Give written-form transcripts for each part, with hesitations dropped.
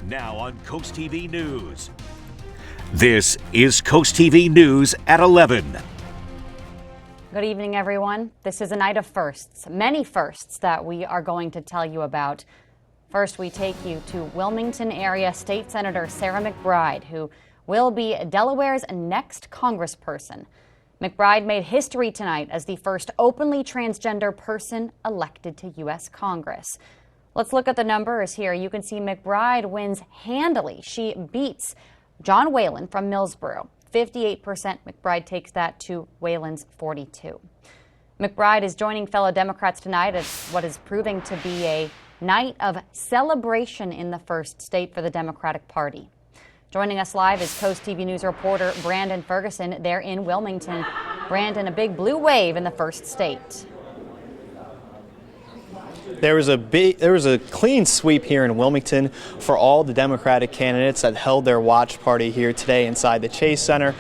Now on CoastTV News. This is CoastTV News at 11. Good evening, everyone. This is a night of firsts, many firsts that we are going to tell you about. First, we take you to Wilmington area State Senator Sarah McBride, who will be Delaware's next congressperson. McBride made history tonight as the first openly transgender person elected to U.S. Congress. Let's look at the numbers here. You can see McBride wins handily. She beats John Whalen from Millsboro. 58%. McBride takes that to Whalen's 42%. McBride is joining fellow Democrats tonight at what is proving to be a night of celebration in the first state for the Democratic Party. Joining us live is CoastTV News reporter Brandon Ferguson. They're in Wilmington. Brandon, a big blue wave in the first state. There was a clean sweep here in Wilmington for all the Democratic candidates that held their watch party here today inside the Chase Center.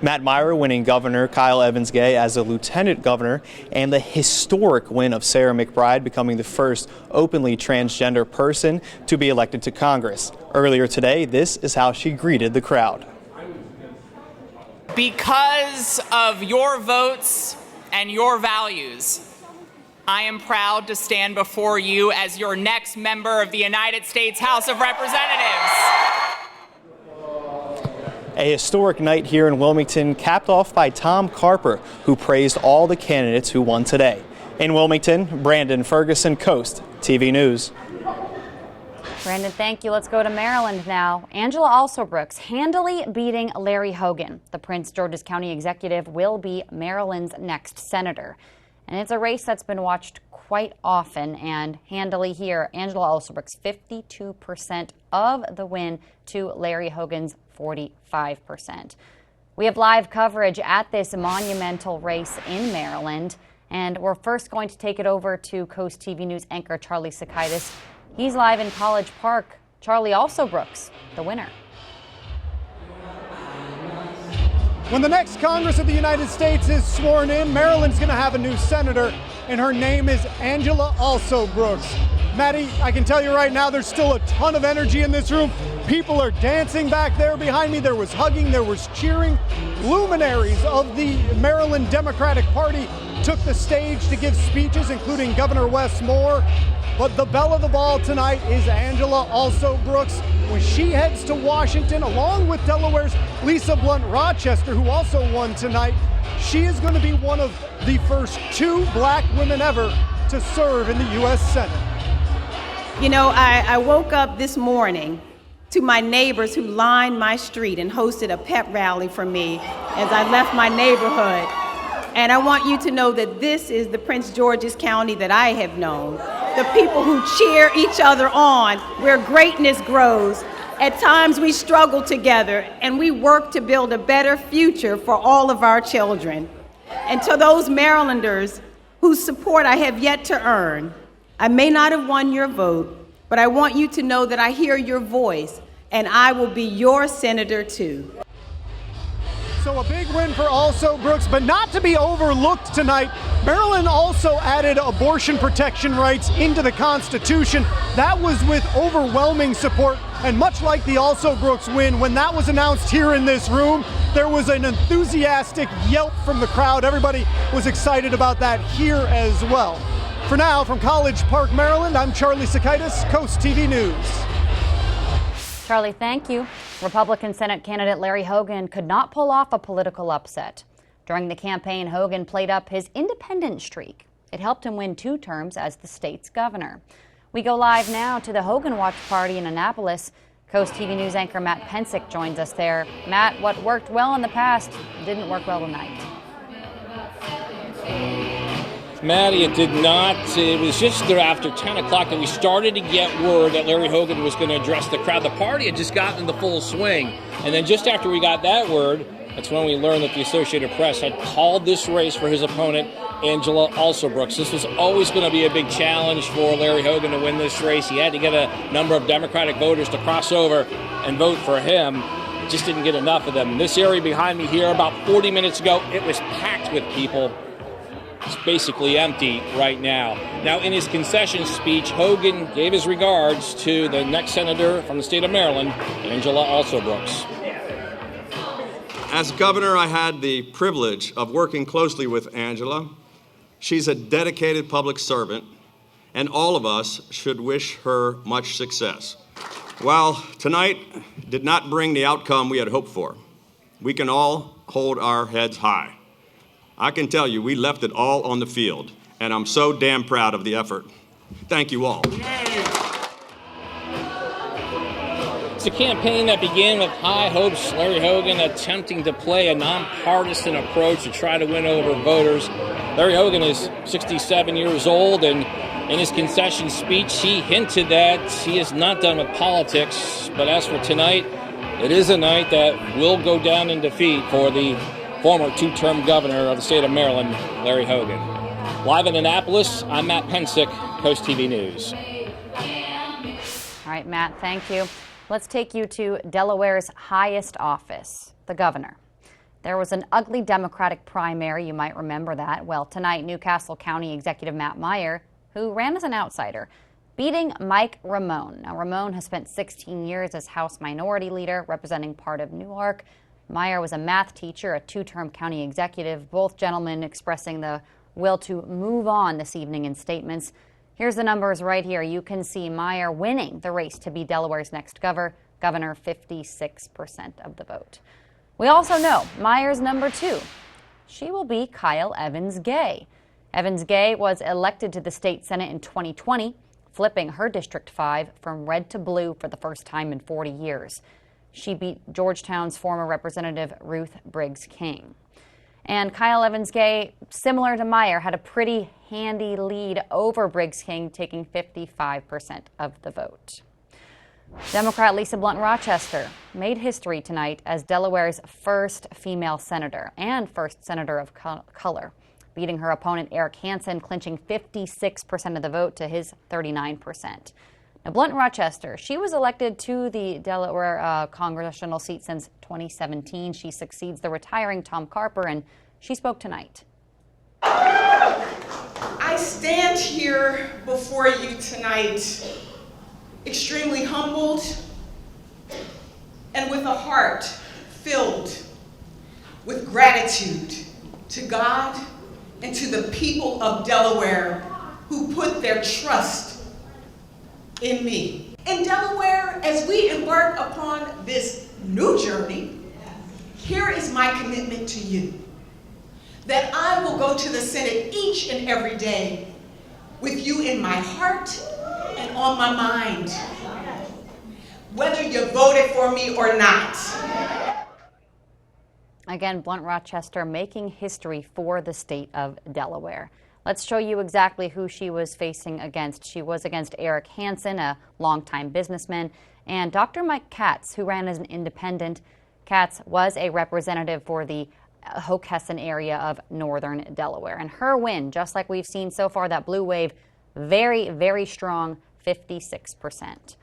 Matt Myra winning Governor Kyle Evans-Gay as a lieutenant governor, and the historic win of Sarah McBride becoming the first openly transgender person to be elected to Congress. Earlier today, this is how she greeted the crowd. Because of your votes and your values, I am proud to stand before you as your next member of the United States House of Representatives. A historic night here in Wilmington, capped off by Tom Carper, who praised all the candidates who won today. In Wilmington, Brandon Ferguson, Coast TV News. Brandon, thank you. Let's go to Maryland now. Angela Alsobrooks handily beating Larry Hogan. The Prince George's County executive will be Maryland's next senator. And it's a race that's been watched quite often, and handily here, Angela Alsobrooks 52% of the win to Larry Hogan's 45%. We have live coverage at this monumental race in Maryland, and we're first going to take it over to Coast TV News anchor Charlie Sakaitis. He's live in College Park. Charlie Alsobrooks, the winner. When the next Congress of the United States is sworn in, Maryland's going to have a new senator, and her name is Angela Alsobrooks. Maddie, I can tell you right now, there's still a ton of energy in this room. People are dancing back there behind me. There was hugging, there was cheering. Luminaries of the Maryland Democratic Party took the stage to give speeches, including Governor Wes Moore. But the belle of the ball tonight is Angela Alsobrooks, when she heads to Washington, along with Delaware's Lisa Blunt Rochester, who also won tonight. She is going to be one of the first 2 black women ever to serve in the U.S. Senate. You know, I woke up this morning to my neighbors who lined my street and hosted a pep rally for me as I left my neighborhood. And I want you to know that this is the Prince George's County that I have known. The people who cheer each other on, where greatness grows. At times we struggle together and we work to build a better future for all of our children. And to those Marylanders whose support I have yet to earn, I may not have won your vote, but I want you to know that I hear your voice and I will be your senator too. So a big win for Alsobrooks, but not to be overlooked tonight. Maryland also added abortion protection rights into the Constitution. That was with overwhelming support, and much like the Alsobrooks win, when that was announced here in this room, there was an enthusiastic yelp from the crowd. Everybody was excited about that here as well. For now, from College Park, Maryland, I'm Charlie Sakaitis, Coast TV News. Charlie, thank you. Republican Senate candidate Larry Hogan could not pull off a political upset. During the campaign, Hogan played up his independent streak. It helped him win 2 terms as the state's governor. We go live now to the Hogan Watch Party in Annapolis. Coast TV News anchor Matt Pensick joins us there. Matt, what worked well in the past didn't work well tonight. Maddie, it did not. It was just after 10 o'clock that we started to get word that Larry Hogan was going to address the crowd. The party had just gotten in the full swing. And then just after we got that word, that's when we learned that the Associated Press had called this race for his opponent, Angela Alsobrooks. This was always going to be a big challenge for Larry Hogan to win this race. He had to get a number of Democratic voters to cross over and vote for him. Just didn't get enough of them. This area behind me here, about 40 minutes ago, it was packed with people. is basically empty right now. Now, in his concession speech, Hogan gave his regards to the next senator from the state of Maryland, Angela Brooks. As governor, I had the privilege of working closely with Angela. She's a dedicated public servant, and all of us should wish her much success. While tonight did not bring the outcome we had hoped for, we can all hold our heads high. I can tell you, we left it all on the field, and I'm so damn proud of the effort. Thank you all. It's a campaign that began with high hopes, Larry Hogan attempting to play a nonpartisan approach to try to win over voters. Larry Hogan is 67 years old, and in his concession speech, he hinted that he is not done with politics. But as for tonight, it is a night that will go down in defeat for the former two-term governor of the state of Maryland, Larry Hogan. Live in Annapolis, I'm Matt Pensick, CoastTV News. All right, Matt, thank you. Let's take you to Delaware's highest office, the governor. There was an ugly Democratic primary, you might remember that. Well, tonight, Newcastle County Executive Matt Meyer, who ran as an outsider, beating Mike Ramone. Now, Ramone has spent 16 years as House Minority Leader, representing part of Newark. Meyer was a math teacher, a two-term county executive, both gentlemen expressing the will to move on this evening in statements. Here's the numbers right here. You can see Meyer winning the race to be Delaware's next governor, 56% of the vote. We also know Meyer's number 2. She will be Kyle Evans-Gay. Evans-Gay was elected to the state Senate in 2020, flipping her District 5 from red to blue for the first time in 40 years. She beat Georgetown's former Representative Ruth Briggs King. And Kyle Evans-Gay, similar to Meyer, had a pretty handy lead over Briggs King, taking 55% of the vote. Democrat Lisa Blunt Rochester made history tonight as Delaware's first female senator and first senator of color, beating her opponent Eric Hansen, clinching 56% of the vote to his 39%. Now, Blunt Rochester, she was elected to the Delaware congressional seat since 2017. She succeeds the retiring Tom Carper, and she spoke tonight. I stand here before you tonight extremely humbled and with a heart filled with gratitude to God and to the people of Delaware who put their trust in me. In Delaware, as we embark upon this new journey, here is my commitment to you, that I will go to the Senate each and every day with you in my heart and on my mind, whether you voted for me or not. Again, Blunt Rochester making history for the state of Delaware. Let's show you exactly who she was facing against. She was against Eric Hansen, a longtime businessman, and Dr. Mike Katz, who ran as an independent. Katz was a representative for the Hockessin area of northern Delaware. And her win, just like we've seen so far, that blue wave, very, very strong, 56%.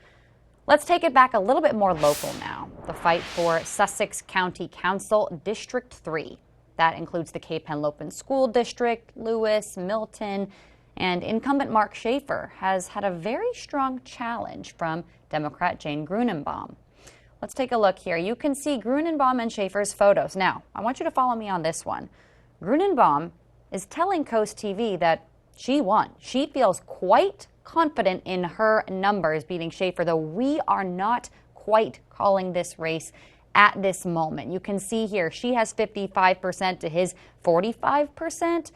Let's take it back a little bit more local now. The fight for Sussex County Council District 3. That includes the Cape Henlopen School District, Lewis, Milton, and incumbent Mark Schaefer has had a very strong challenge from Democrat Jane Grunenbaum. Let's take a look here. You can see Grunenbaum and Schaefer's photos. Now, I want you to follow me on this one. Grunenbaum is telling CoastTV that she won. She feels quite confident in her numbers beating Schaefer, though we are not quite calling this race at this moment. You can see here she has 55% to his 45%,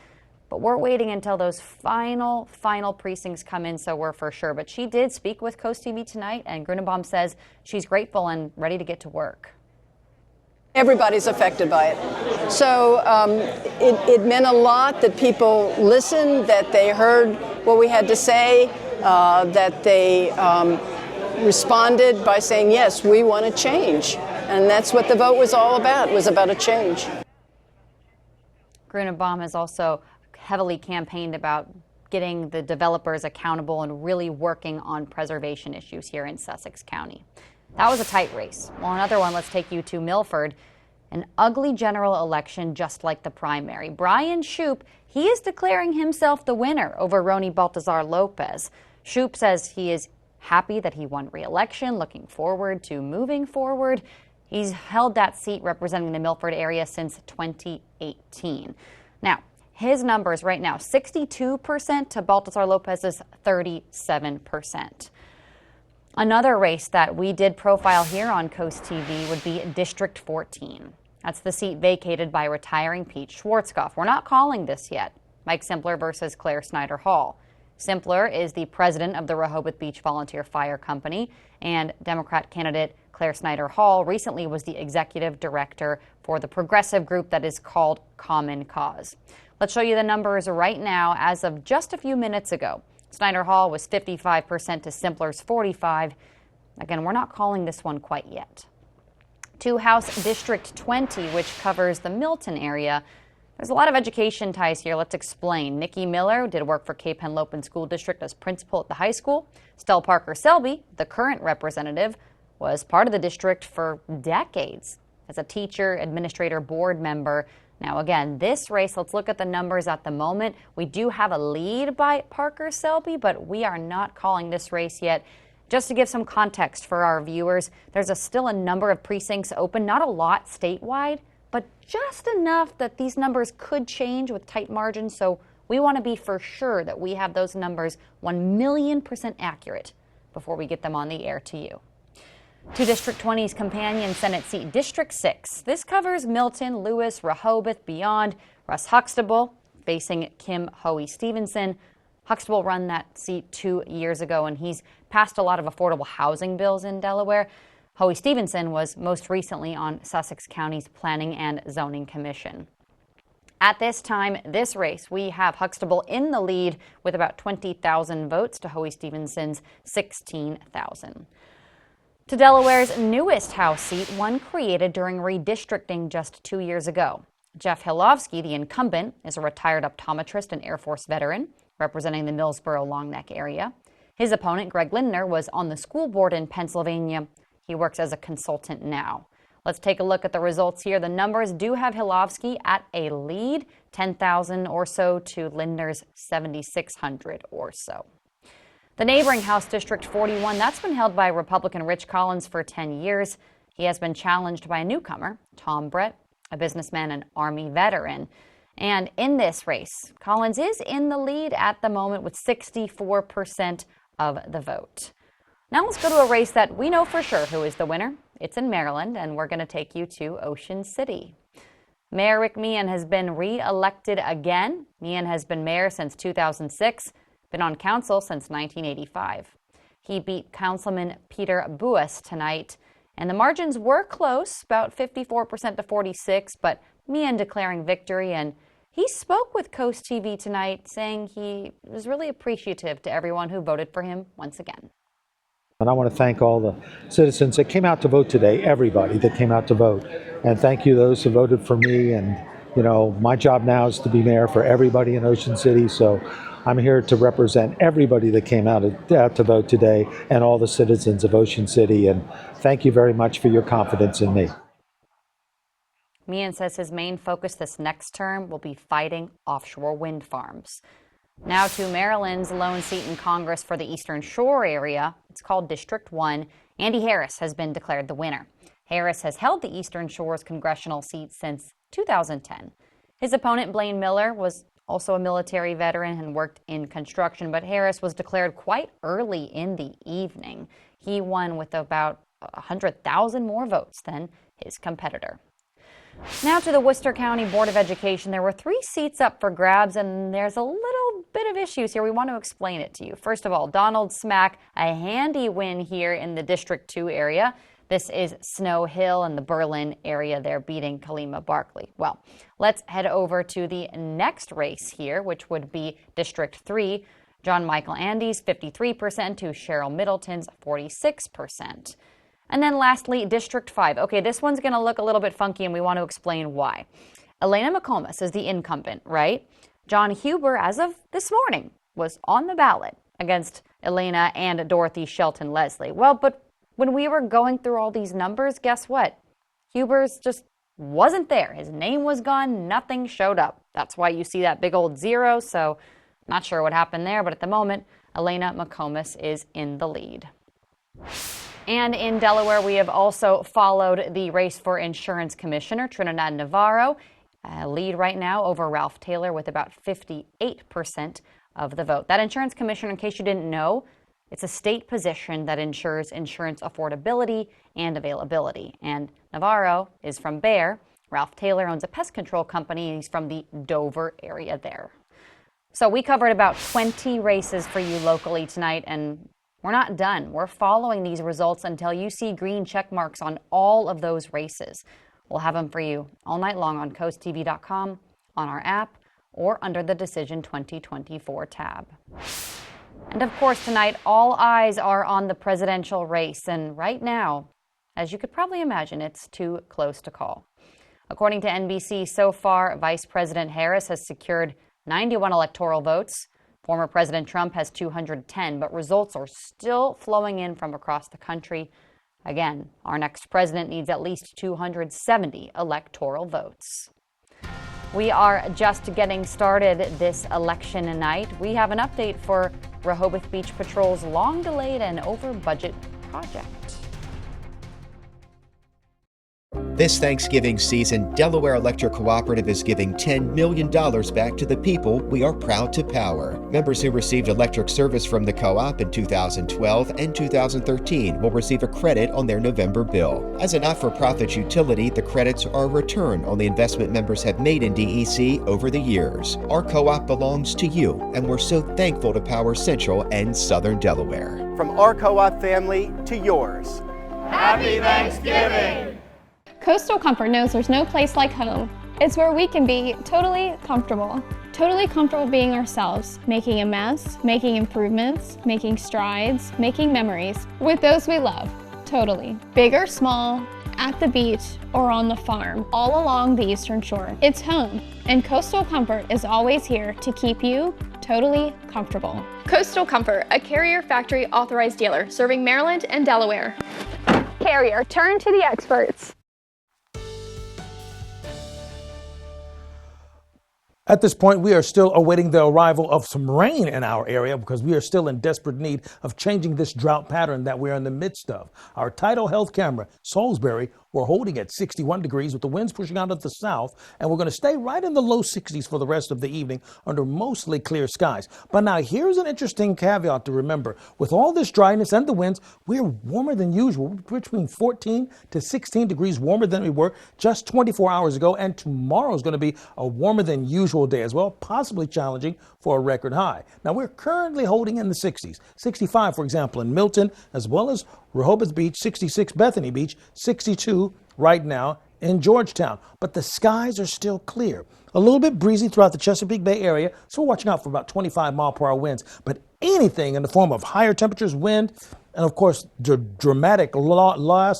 but we're waiting until those final precincts come in so we're for sure. But she did speak with CoastTV tonight, and Grunenbaum says she's grateful and ready to get to work. Everybody's affected by it. So it meant a lot that people listened, that they heard what we had to say, that they responded by saying, yes, we want to change. And that's what the vote was all about. It was about a change. Grunenbaum has also heavily campaigned about getting the developers accountable and really working on preservation issues here in Sussex County. That was a tight race. Well, another one, let's take you to Milford. An ugly general election just like the primary. Brian Shoup he is declaring himself the winner over Roni Baltazar Lopez. Shoup says he is happy that he won re-election, looking forward to moving forward. He's held that seat representing the Milford area since 2018. Now, his numbers right now, 62% to Baltazar Lopez's 37%. Another race that we did profile here on Coast TV would be District 14. That's the seat vacated by retiring Pete Schwarzkopf. We're not calling this yet. Mike Simpler versus Claire Snyder Hall. Simpler is the president of the Rehoboth Beach Volunteer Fire Company, and Democrat candidate Claire Snyder Hall recently was the executive director for the progressive group that is called Common Cause. Let's show you the numbers right now as of just a few minutes ago. Snyder Hall was 55% to Simpler's 45%. Again, we're not calling this one quite yet. To House District 20, which covers the Milton area. There's a lot of education ties here. Let's explain. Nikki Miller did work for Cape Henlopen School District as principal at the high school. Stell Parker Selby, the current representative, was part of the district for decades as a teacher, administrator, board member. Now, again, this race, let's look at the numbers at the moment. We do have a lead by Parker Selby, but we are not calling this race yet. Just to give some context for our viewers, there's still a number of precincts open, not a lot statewide, but just enough that these numbers could change with tight margins. So we want to be for sure that we have those numbers 1,000,000% accurate before we get them on the air to you. To District 20's companion Senate seat, District 6. This covers Milton, Lewis, Rehoboth, beyond. Russ Huxtable facing Kim Hoey Stevenson. Huxtable won that seat 2 years ago, and he's passed a lot of affordable housing bills in Delaware. Hoey Stevenson was most recently on Sussex County's Planning and Zoning Commission. At this time, this race, we have Huxtable in the lead with about 20,000 votes to Hoey Stevenson's 16,000. To Delaware's newest House seat, one created during redistricting just 2 years ago. Jeff Hilovsky, the incumbent, is a retired optometrist and Air Force veteran representing the Millsboro-Long Neck area. His opponent, Greg Lindner, was on the school board in Pennsylvania. He works as a consultant now. Let's take a look at the results here. The numbers do have Hilovsky at a lead, 10,000 or so to Lindner's 7,600 or so. The neighboring House District 41, that's been held by Republican Rich Collins for 10 years. He has been challenged by a newcomer, Tom Brett, a businessman and Army veteran. And in this race, Collins is in the lead at the moment with 64% of the vote. Now let's go to a race that we know for sure who is the winner. It's in Maryland, and we're going to take you to Ocean City. Mayor Rick Meehan has been re-elected again. Meehan has been mayor since 2006. Been on council since 1985. He beat Councilman Peter Buas tonight, and the margins were close, about 54% to 46%, but Meehan declaring victory, and he spoke with Coast TV tonight, saying he was really appreciative to everyone who voted for him once again. And I want to thank all the citizens that came out to vote today, everybody that came out to vote, and thank you those who voted for me. And you know, my job now is to be mayor for everybody in Ocean City, so I'm here to represent everybody that came out to vote today and all the citizens of Ocean City, and thank you very much for your confidence in me. Meehan says his main focus this next term will be fighting offshore wind farms. Now to Maryland's lone seat in Congress for the Eastern Shore area. It's called District 1. Andy Harris has been declared the winner. Harris has held the Eastern Shore's congressional seat since 2010. His opponent, Blaine Miller, was also a military veteran and worked in construction, but Harris was declared quite early in the evening. He won with about 100,000 more votes than his competitor. Now to the Worcester County Board of Education. There were 3 seats up for grabs, and there's a little bit of issues here. We want to explain it to you. First of all, Donald Smack, a handy win here in the District 2 area. This is Snow Hill and the Berlin area. They're beating Kalima Barkley. Well, let's head over to the next race here, which would be District 3. John Michael Andes, 53% to Cheryl Middleton's 46%. And then lastly, District 5. Okay, this one's going to look a little bit funky, and we want to explain why. Elena McComas is the incumbent, right? John Huber, as of this morning, was on the ballot against Elena and Dorothy Shelton Leslie. Well, but when we were going through all these numbers, guess what? Huber's just wasn't there. His name was gone. Nothing showed up. That's why you see that big old zero. So not sure what happened there, but at the moment, Elena McComas is in the lead. And in Delaware, we have also followed the race for insurance commissioner, Trinidad Navarro, lead right now over Ralph Taylor with about 58% of the vote. That insurance commissioner, in case you didn't know, it's a state position that ensures insurance affordability and availability. And Navarro is from Bear. Ralph Taylor owns a pest control company, and he's from the Dover area there. So we covered about 20 races for you locally tonight, and we're not done. We're following these results until you see green check marks on all of those races. We'll have them for you all night long on CoastTV.com, on our app, or under the Decision 2024 tab. And of course, tonight, all eyes are on the presidential race. And right now, as you could probably imagine, it's too close to call. According to NBC, so far, Vice President Harris has secured 91 electoral votes. Former President Trump has 210, but results are still flowing in from across the country. Again, our next president needs at least 270 electoral votes. We are just getting started this election night. We have an update for Rehoboth Beach Patrol's long-delayed and over-budget project. This Thanksgiving season, Delaware Electric Cooperative is giving $10 million back to the people we are proud to power. Members who received electric service from the co-op in 2012 and 2013 will receive a credit on their November bill. As a not-for-profit utility, the credits are a return on the investment members have made in DEC over the years. Our co-op belongs to you, and we're so thankful to power Central and Southern Delaware. From our co-op family to yours. Happy Thanksgiving! Coastal Comfort knows there's no place like home. It's where we can be totally comfortable being ourselves, making a mess, making improvements, making strides, making memories with those we love, totally. Big or small, at the beach, or on the farm, all along the Eastern Shore. It's home, and Coastal Comfort is always here to keep you totally comfortable. Coastal Comfort, a Carrier Factory authorized dealer serving Maryland and Delaware. Carrier, turn to the experts. At this point, we are still awaiting the arrival of some rain in our area because we are still in desperate need of changing this drought pattern that we're in the midst of. Our Tidal Health camera, Salisbury, we're holding at 61 degrees with the winds pushing out of the south, and we're going to stay right in the low 60s for the rest of the evening under mostly clear skies. But now here's an interesting caveat to remember. With all this dryness and the winds, we're warmer than usual, between 14 to 16 degrees warmer than we were just 24 hours ago, and tomorrow is going to be a warmer than usual day as well, possibly challenging for a record high. Now we're currently holding in the 60s, 65 for example in Milton, as well as Rehoboth Beach, 66 Bethany Beach, 62 right now in Georgetown. But the skies are still clear. A little bit breezy throughout the Chesapeake Bay area, so we're watching out for about 25-mile-per-hour winds. But anything in the form of higher temperatures, wind, and of course the dramatic loss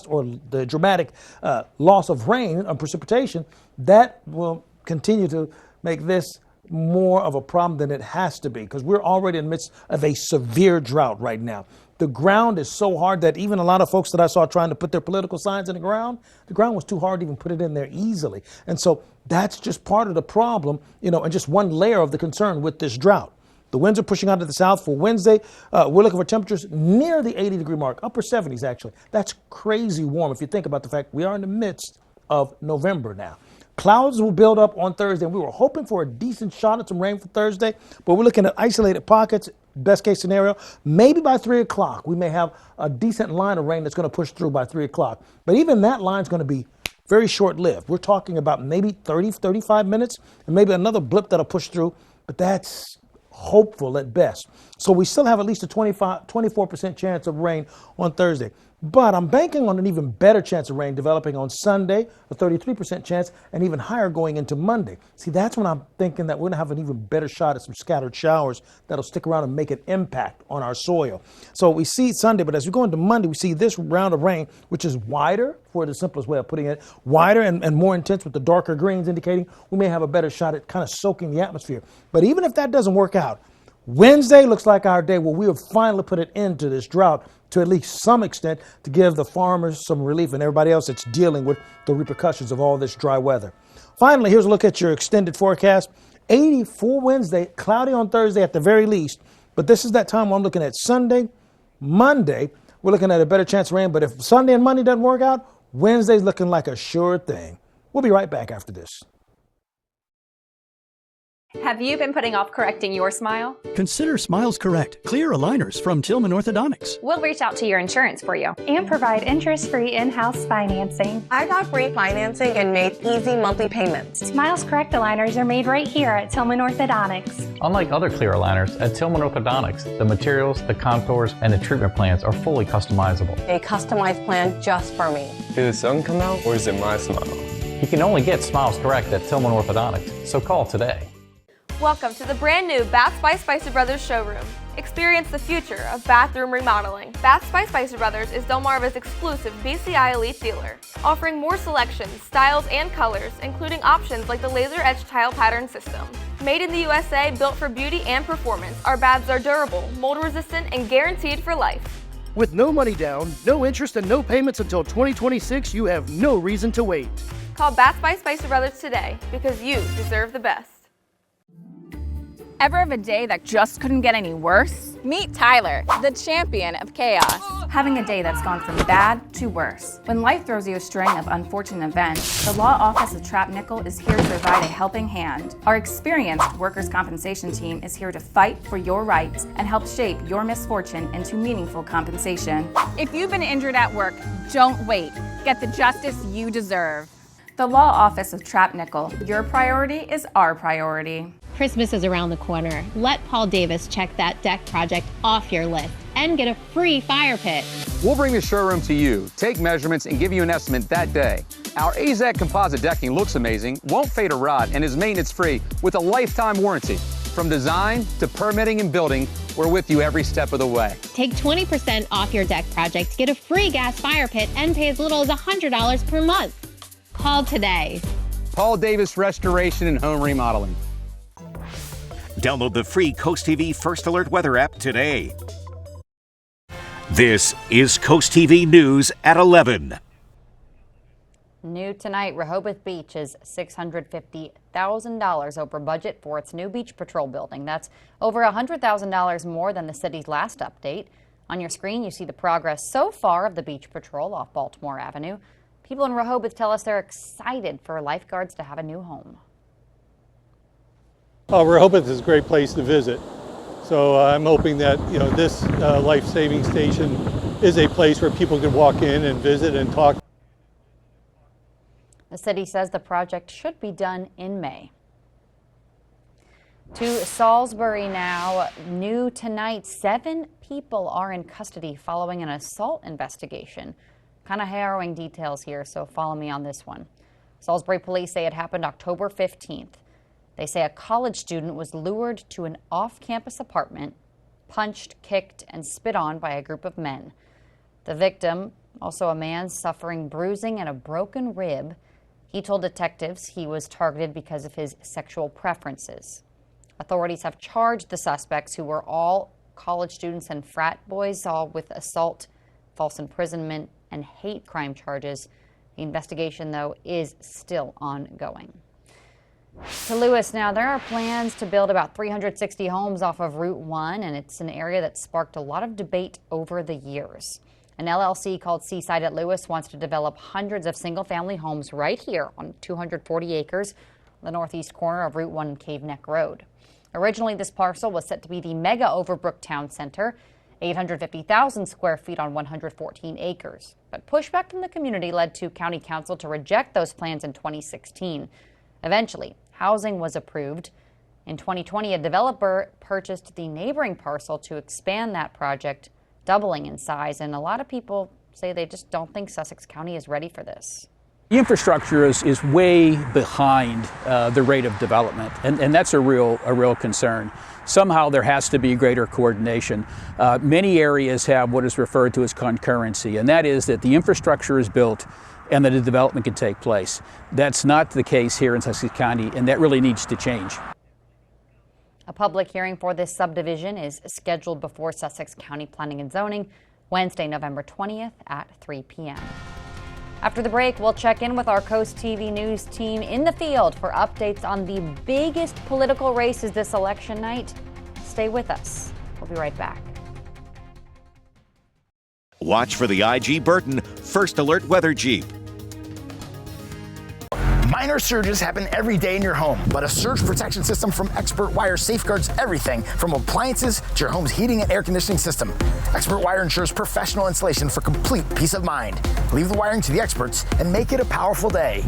of rain and precipitation, that will continue to make this more of a problem than it has to be, because we're already in the midst of a severe drought right now. The ground is so hard that even a lot of folks that I saw trying to put their political signs in the ground was too hard to even put it in there easily. And so that's just part of the problem, and just one layer of the concern with this drought. The winds are pushing out to the south for Wednesday. We're looking for temperatures near the 80-degree mark, upper 70s actually. That's crazy warm if you think about the fact we are in the midst of November now. Clouds will build up on Thursday, and we were hoping for a decent shot at some rain for Thursday, but we're looking at isolated pockets, best case scenario. Maybe by 3 o'clock, we may have a decent line of rain that's going to push through by 3 o'clock. But even that line is going to be very short-lived. We're talking about maybe 30, 35 minutes, and maybe another blip that'll push through, but that's hopeful at best. So we still have at least a 24% chance of rain on Thursday. But I'm banking on an even better chance of rain developing on Sunday, a 33% chance, and even higher going into Monday. See, that's when I'm thinking that we're going to have an even better shot at some scattered showers that'll stick around and make an impact on our soil. So we see Sunday, but as we go into Monday, we see this round of rain, which is wider, for the simplest way of putting it, wider and more intense with the darker greens, indicating we may have a better shot at kind of soaking the atmosphere. But even if that doesn't work out, Wednesday looks like our day where we have finally put an end to this drought, to at least some extent to give the farmers some relief and everybody else that's dealing with the repercussions of all this dry weather. Finally, here's a look at your extended forecast. 80 for Wednesday, cloudy on Thursday at the very least. But this is that time where I'm looking at Sunday, Monday. We're looking at a better chance of rain. But if Sunday and Monday doesn't work out, Wednesday's looking like a sure thing. We'll be right back after this. Have you been putting off correcting your smile? Consider Smiles Correct Clear Aligners from Tillman Orthodontics. We'll reach out to your insurance for you. And provide interest-free in-house financing. I got free financing and made easy monthly payments. Smiles Correct aligners are made right here at Tillman Orthodontics. Unlike other clear aligners, at Tillman Orthodontics, the materials, the contours, and the treatment plans are fully customizable. A customized plan just for me. Did the sun come out or is it my smile? You can only get Smiles Correct at Tillman Orthodontics, so call today. Welcome to the brand new Bath by Spicer Brothers showroom. Experience the future of bathroom remodeling. Bath by Spicer Brothers is Delmarva's exclusive BCI Elite dealer, offering more selections, styles, and colors, including options like the laser etch tile pattern system. Made in the USA, built for beauty and performance, our baths are durable, mold resistant, and guaranteed for life. With no money down, no interest, and no payments until 2026, you have no reason to wait. Call Bath by Spicer Brothers today because you deserve the best. Ever have a day that just couldn't get any worse? Meet Tyler, the champion of chaos. Having a day that's gone from bad to worse. When life throws you a string of unfortunate events, the Law Office of Trapp Nickel is here to provide a helping hand. Our experienced workers' compensation team is here to fight for your rights and help shape your misfortune into meaningful compensation. If you've been injured at work, don't wait. Get the justice you deserve. The Law Office of Trapp Nickel. Your priority is our priority. Christmas is around the corner. Let Paul Davis check that deck project off your list and get a free fire pit. We'll bring the showroom to you, take measurements, and give you an estimate that day. Our AZAC composite decking looks amazing, won't fade or rot, and is maintenance-free with a lifetime warranty. From design to permitting and building, we're with you every step of the way. Take 20% off your deck project, get a free gas fire pit, and pay as little as $100 per month. Call today. Paul Davis Restoration and Home Remodeling. Download the free Coast TV First Alert weather app today. This is Coast TV News at 11. New tonight, Rehoboth Beach is $650,000 over budget for its new beach patrol building. That's over $100,000 more than the city's last update. On your screen, you see the progress so far of the beach patrol off Baltimore Avenue. People in Rehoboth tell us they're excited for lifeguards to have a new home. Rehoboth is a great place to visit. So I'm hoping that this life-saving station is a place where people can walk in and visit and talk. The city says the project should be done in May. To Salisbury now. New tonight, 7 people are in custody following an assault investigation. Kind of harrowing details here, so follow me on this one. Salisbury police say it happened October 15th. They say a college student was lured to an off-campus apartment, punched, kicked, and spit on by a group of men. The victim, also a man suffering bruising and a broken rib, he told detectives he was targeted because of his sexual preferences. Authorities have charged the suspects, who were all college students and frat boys, all with assault, false imprisonment, and hate crime charges. The investigation, though, is still ongoing. To Lewis now, there are plans to build about 360 homes off of Route 1, and it's an area that sparked a lot of debate over the years. An LLC called Seaside at Lewis wants to develop hundreds of single-family homes right here on 240 acres, the northeast corner of Route 1 Cave Neck Road. Originally, this parcel was set to be the mega Overbrook Town Center, 850,000 square feet on 114 acres. But pushback from the community led to County Council to reject those plans in 2016. Eventually, housing was approved. In 2020, a developer purchased the neighboring parcel to expand that project, doubling in size. And a lot of people say they just don't think Sussex County is ready for this. The infrastructure is way behind the rate of development, and that's a real concern. Somehow there has to be greater coordination. Many areas have what is referred to as concurrency, and that is that the infrastructure is built and that a development can take place. That's not the case here in Sussex County, and that really needs to change. A public hearing for this subdivision is scheduled before Sussex County Planning and Zoning. Wednesday, November 20th at 3 p.m. After the break, we'll check in with our Coast TV News team in the field for updates on the biggest political races this election night. Stay with us. We'll be right back. Watch for the IG Burton First Alert Weather Jeep. Minor surges happen every day in your home, but a surge protection system from Expert Wire safeguards everything from appliances to your home's heating and air conditioning system. Expert Wire ensures professional installation for complete peace of mind. Leave the wiring to the experts and make it a powerful day.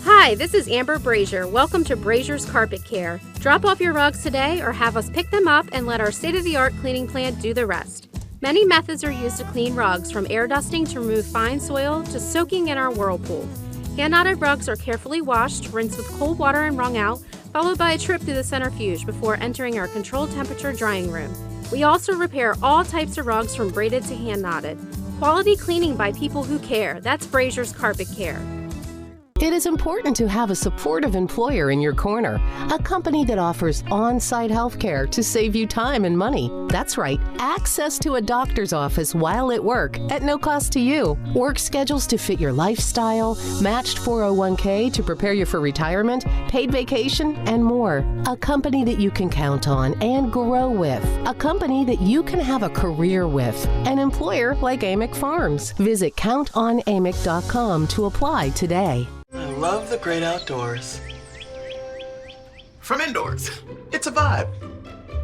Hi, this is Amber Brazier. Welcome to Brazier's Carpet Care. Drop off your rugs today or have us pick them up and let our state-of-the-art cleaning plant do the rest. Many methods are used to clean rugs, from air dusting to remove fine soil to soaking in our whirlpool. Hand-knotted rugs are carefully washed, rinsed with cold water and wrung out, followed by a trip through the centrifuge before entering our controlled temperature drying room. We also repair all types of rugs from braided to hand-knotted. Quality cleaning by people who care. That's Brazier's Carpet Care. It is important to have a supportive employer in your corner, a company that offers on-site health care to save you time and money. That's right, access to a doctor's office while at work at no cost to you. Work schedules to fit your lifestyle, matched 401k to prepare you for retirement, paid vacation, and more. A company that you can count on and grow with. A company that you can have a career with. An employer like Amick Farms. Visit countonamick.com to apply today. I love the great outdoors. From indoors, it's a vibe.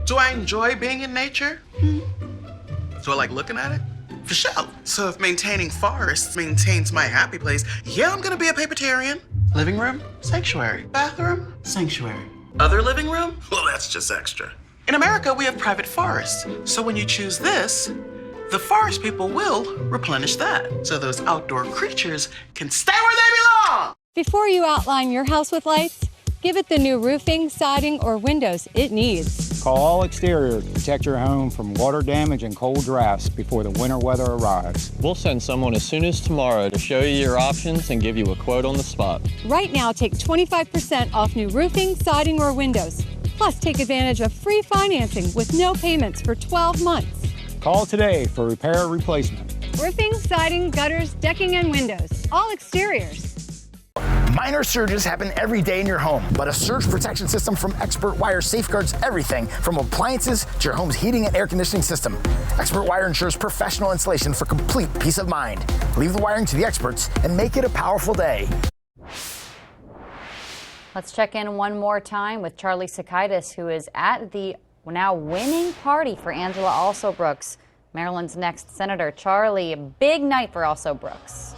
Do I enjoy being in nature? Do I like looking at it? For sure. So if maintaining forests maintains my happy place, yeah, I'm gonna be a papertarian. Living room, sanctuary. Bathroom, sanctuary. Other living room? Well, that's just extra. In America, we have private forests. So when you choose this, the forest people will replenish that. So those outdoor creatures can stay where they belong. Before you outline your house with lights, give it the new roofing, siding, or windows it needs. Call All Exterior to protect your home from water damage and cold drafts before the winter weather arrives. We'll send someone as soon as tomorrow to show you your options and give you a quote on the spot. Right now, take 25% off new roofing, siding, or windows. Plus, take advantage of free financing with no payments for 12 months. Call today for repair or replacement. Roofing, siding, gutters, decking, and windows. All Exteriors. Minor surges happen every day in your home, but a surge protection system from Expert Wire safeguards everything from appliances to your home's heating and air conditioning system. Expert Wire ensures professional installation for complete peace of mind. Leave the wiring to the experts and make it a powerful day. Let's check in one more time with Charlie Sakaitis, who is at the now winning party for Angela Alsobrooks, Maryland's next senator. Charlie, a big night for Alsobrooks.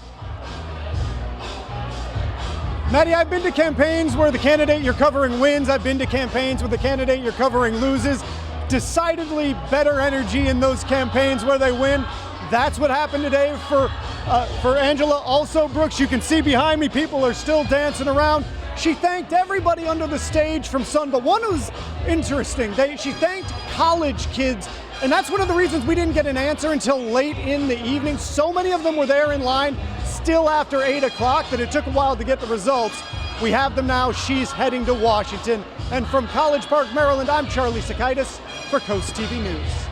Maddie, I've been to campaigns where the candidate you're covering wins. I've been to campaigns where the candidate you're covering loses. Decidedly better energy in those campaigns where they win. That's what happened today for Angela Alsobrooks. You can see behind me, people are still dancing around. She thanked everybody under the stage from Sun, but one was interesting. She thanked college kids, and that's one of the reasons we didn't get an answer until late in the evening. So many of them were there in line still after 8 o'clock that it took a while to get the results. We have them now. She's heading to Washington. And from College Park, Maryland, I'm Charlie Sakaitis for Coast TV News.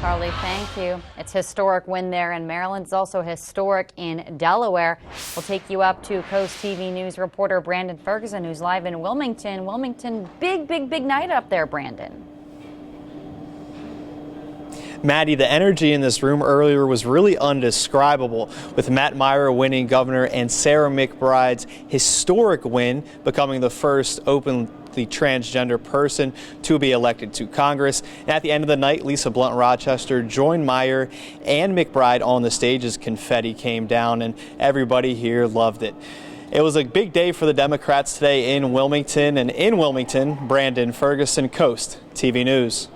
Charlie, thank you. It's a historic win there in Maryland. It's also historic in Delaware. We'll take you up to Coast TV News reporter Brandon Ferguson, who's live in Wilmington. Wilmington, big night up there, Brandon. Maddie, the energy in this room earlier was really undescribable, with Matt Myra winning governor and Sarah McBride's historic win, becoming the first openly transgender person to be elected to Congress. And at the end of the night, Lisa Blunt Rochester joined Meyer and McBride on the stage as confetti came down, and everybody here loved it. It was a big day for the Democrats today in Wilmington, and in Wilmington, Brandon Ferguson, Coast TV News.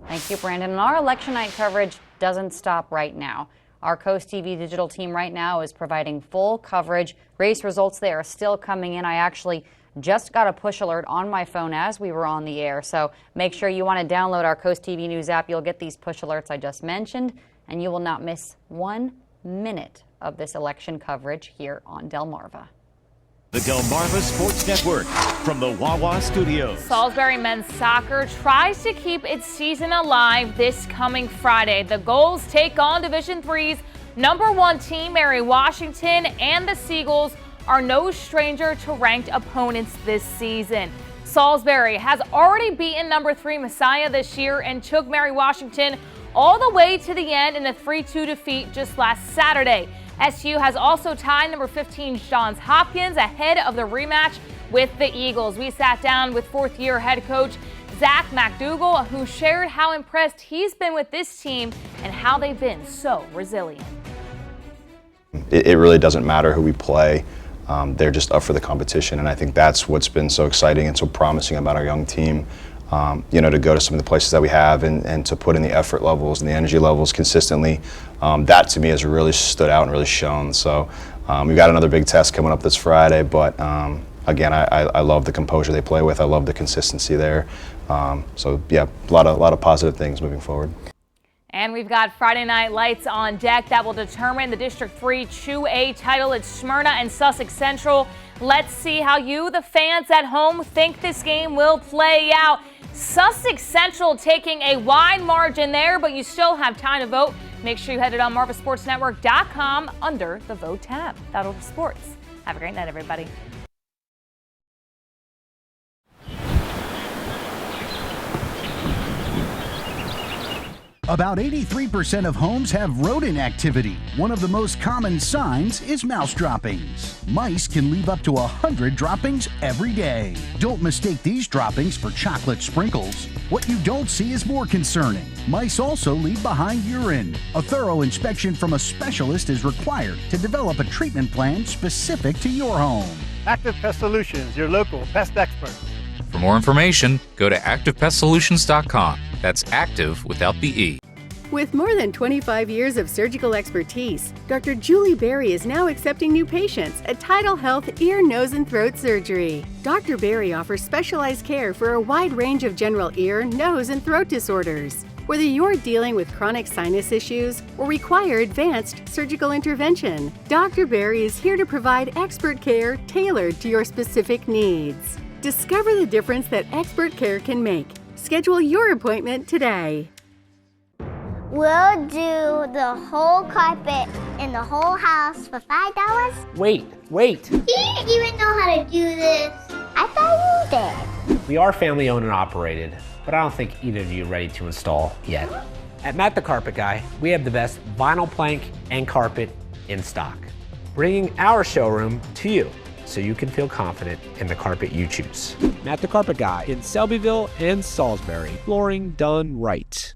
Thank you, Brandon. And our election night coverage doesn't stop right now. Our Coast TV digital team right now is providing full coverage. Race results, they are still coming in. I actually just got a push alert on my phone as we were on the air. So make sure you want to download our Coast TV News app. You'll get these push alerts I just mentioned, and you will not miss 1 minute of this election coverage here on Delmarva. The Delmarva Sports Network from the Wawa Studios. Salisbury men's soccer tries to keep its season alive this coming Friday. The Goals take on Division III's #1 team, Mary Washington, and the Seagulls are no stranger to ranked opponents this season. Salisbury has already beaten #3 Messiah this year and took Mary Washington all the way to the end in a 3-2 defeat just last Saturday. SU has also tied #15 Johns Hopkins ahead of the rematch with the Eagles. We sat down with fourth-year head coach Zach McDougall, who shared how impressed he's been with this team and how they've been so resilient. It really doesn't matter who we play. They're just up for the competition, and I think that's what's been so exciting and so promising about our young team. To go to some of the places that we have and to put in the effort levels and the energy levels consistently, that to me has really stood out and really shown. So we've got another big test coming up this Friday, but again, I love the composure they play with. I love the consistency there. So yeah, a lot of positive things moving forward. And we've got Friday Night Lights on deck that will determine the District 3 2A title. It's Smyrna and Sussex Central. Let's see how you, the fans at home, think this game will play out. Sussex Central taking a wide margin there, but you still have time to vote. Make sure you head to DelmarvaSportsNetwork.com under the Vote tab. That'll be sports. Have a great night, everybody. About 83% of homes have rodent activity. One of the most common signs is mouse droppings. Mice can leave up to 100 droppings every day. Don't mistake these droppings for chocolate sprinkles. What you don't see is more concerning. Mice also leave behind urine. A thorough inspection from a specialist is required to develop a treatment plan specific to your home. Active Pest Solutions, your local pest expert. For more information, go to activepestsolutions.com. That's active without the E. With more than 25 years of surgical expertise, Dr. Julie Berry is now accepting new patients at Tidal Health Ear, Nose, and Throat Surgery. Dr. Berry offers specialized care for a wide range of general ear, nose, and throat disorders. Whether you're dealing with chronic sinus issues or require advanced surgical intervention, Dr. Berry is here to provide expert care tailored to your specific needs. Discover the difference that expert care can make. Schedule your appointment today. We'll do the whole carpet in the whole house for $5. Wait. You didn't even know how to do this. I thought you did. We are family owned and operated, but I don't think either of you are ready to install yet. At Matt the Carpet Guy, we have the best vinyl plank and carpet in stock, bringing our showroom to you so you can feel confident in the carpet you choose. Matt the Carpet Guy in Selbyville and Salisbury. Flooring done right.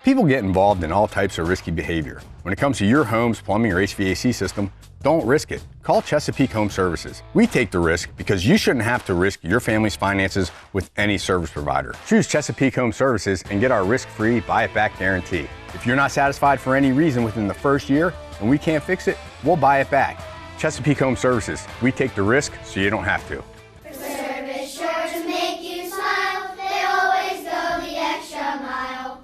People get involved in all types of risky behavior. When it comes to your home's plumbing or HVAC system, don't risk it. Call Chesapeake Home Services. We take the risk because you shouldn't have to risk your family's finances with any service provider. Choose Chesapeake Home Services and get our risk-free buy-it-back guarantee. If you're not satisfied for any reason within the first year and we can't fix it, we'll buy it back. Chesapeake Home Services. We take the risk so you don't have to. Service sure to make you smile. They always go the extra mile.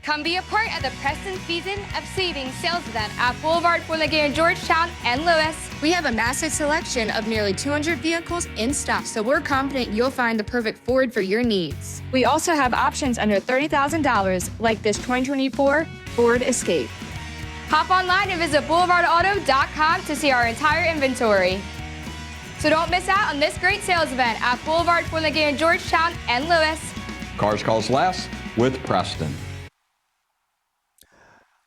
Come be a part of the Preston Season of Savings sales event at Boulevard, Fort McGee, Georgetown, and Lewis. We have a massive selection of nearly 200 vehicles in stock, so we're confident you'll find the perfect Ford for your needs. We also have options under $30,000, like this 2024 Ford Escape. Hop online and visit boulevardauto.com to see our entire inventory. So don't miss out on this great sales event at Boulevard, Fort McGee, Georgetown, and Lewis. Cars cost less with Preston.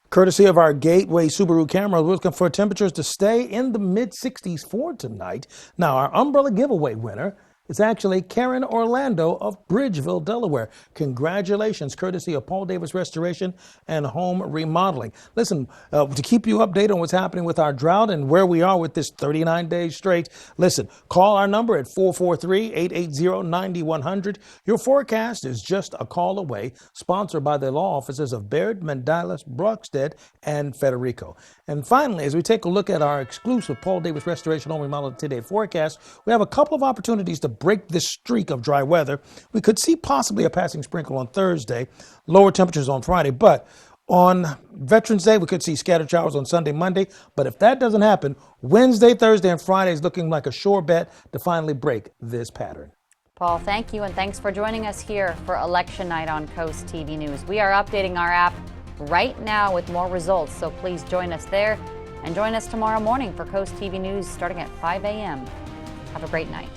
Courtesy of our Gateway Subaru camera, we're looking for temperatures to stay in the mid-60s for tonight. Now, our umbrella giveaway winner is actually Karen Orlando of Bridgeville, Delaware. Congratulations, courtesy of Paul Davis Restoration and Home Remodeling. Listen, to keep you updated on what's happening with our drought and where we are with this 39 days straight, listen, call our number at 443-880-9100. Your forecast is just a call away, sponsored by the law offices of Baird, Mandalis, Brockstead, and Federico. And finally, as we take a look at our exclusive Paul Davis Restoration Home Remodeling Today forecast, we have a couple of opportunities to break this streak of dry weather. We could see possibly a passing sprinkle on Thursday, lower temperatures on Friday, but On Veterans Day, we could see scattered showers on Sunday, Monday. But if that doesn't happen, Wednesday, Thursday, and Friday is looking like a sure bet to finally break this pattern. Paul, thank you, and thanks for joining us here for Election Night on Coast TV News. We are updating our app right now with more results, so please join us there and join us tomorrow morning for Coast TV News starting at 5 a.m. Have a great night.